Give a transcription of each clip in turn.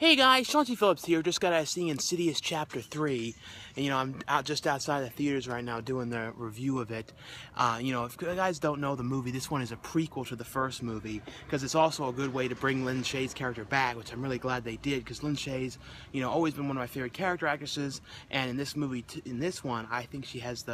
Hey guys, Sean T. Phillips here. Just got out of seeing Insidious Chapter 3. And I'm just outside the theaters right now doing the review of it. If you guys don't know the movie, this one is a prequel to the first movie. Because it's also a good way to bring Lin Shaye's character back, which I'm really glad they did. Because Lin Shaye's, always been one of my favorite character actresses. And in this movie, in this one, I think she has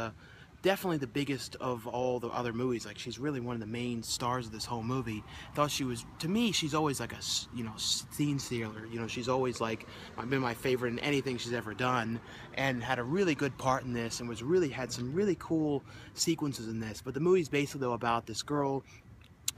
definitely the biggest of all the other movies. Like, she's really one of the main stars of this whole movie. Thought she was, to me, she's always like a, scene stealer. She's always like been my favorite in anything she's ever done, and had a really good part in this, and had some really cool sequences in this. But the movie's basically though about this girl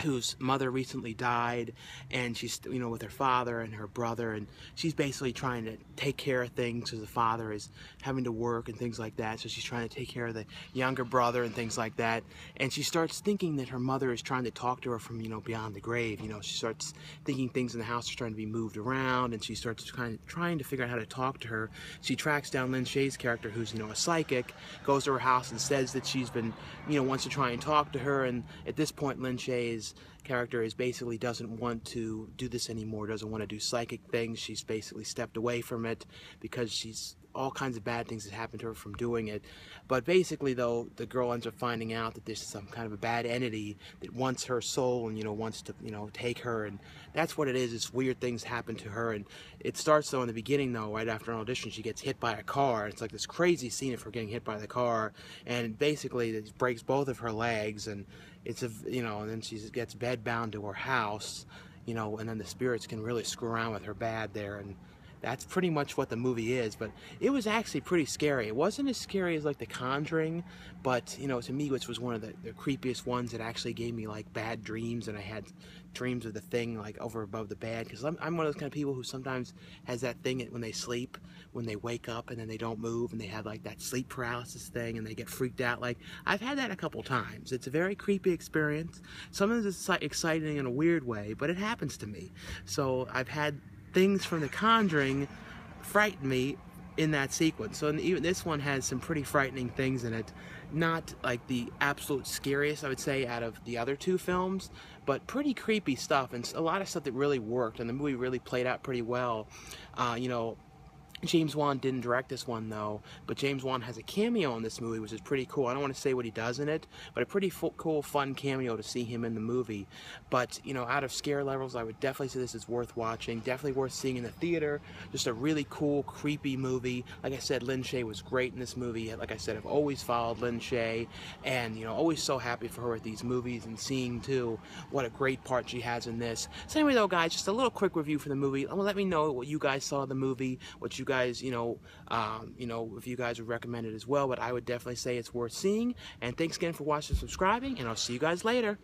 whose mother recently died, and she's with her father and her brother, and she's basically trying to take care of things because the father is having to work and things like that. So she's trying to take care of the younger brother and things like that, and she starts thinking that her mother is trying to talk to her from beyond the grave. She starts thinking things in the house are trying to be moved around, and she starts trying to figure out how to talk to her. She tracks down Lin Shaye's character, who's a psychic, goes to her house and says that she's been wants to try and talk to her, and at this point Lin Shaye's character basically doesn't want to do this anymore, doesn't want to do psychic things. She's basically stepped away from it because she's all kinds of bad things that happened to her from doing it. But basically though, the girl ends up finding out that there's some kind of a bad entity that wants her soul and wants to take her, and that's what it is. It's weird things happen to her, and it starts though in the beginning though, right after an audition, she gets hit by a car. It's like this crazy scene of her getting hit by the car, and basically it breaks both of her legs, and it's and then she gets bedbound to her house, and then the spirits can really screw around with her bad there, and that's pretty much what the movie is. But it was actually pretty scary. It wasn't as scary as like The Conjuring, but to me, which was one of the creepiest ones, that actually gave me like bad dreams, and I had dreams of the thing like over above the bed, because I'm one of those kind of people who sometimes has that thing when they sleep, when they wake up and then they don't move, and they have like that sleep paralysis thing, and they get freaked out. Like, I've had that a couple times. It's a very creepy experience. Sometimes it's exciting in a weird way, but it happens to me. So I've had things from The Conjuring frighten me in that sequence. So even this one has some pretty frightening things in it. Not like the absolute scariest, I would say, out of the other two films, but pretty creepy stuff, and a lot of stuff that really worked, and the movie really played out pretty well. James Wan didn't direct this one though, but James Wan has a cameo in this movie, which is pretty cool. I don't want to say what he does in it, but a pretty cool, fun cameo to see him in the movie. But, out of scare levels, I would definitely say this is worth watching, definitely worth seeing in the theater. Just a really cool, creepy movie. Like I said, Lin Shaye was great in this movie. Like I said, I've always followed Lin Shaye, and, always so happy for her with these movies, and seeing, too, what a great part she has in this. So anyway, though, guys, just a little quick review for the movie. Let me know what you guys saw of the movie, what you guys, if you guys would recommend it as well. But I would definitely say it's worth seeing. And thanks again for watching and subscribing, and I'll see you guys later.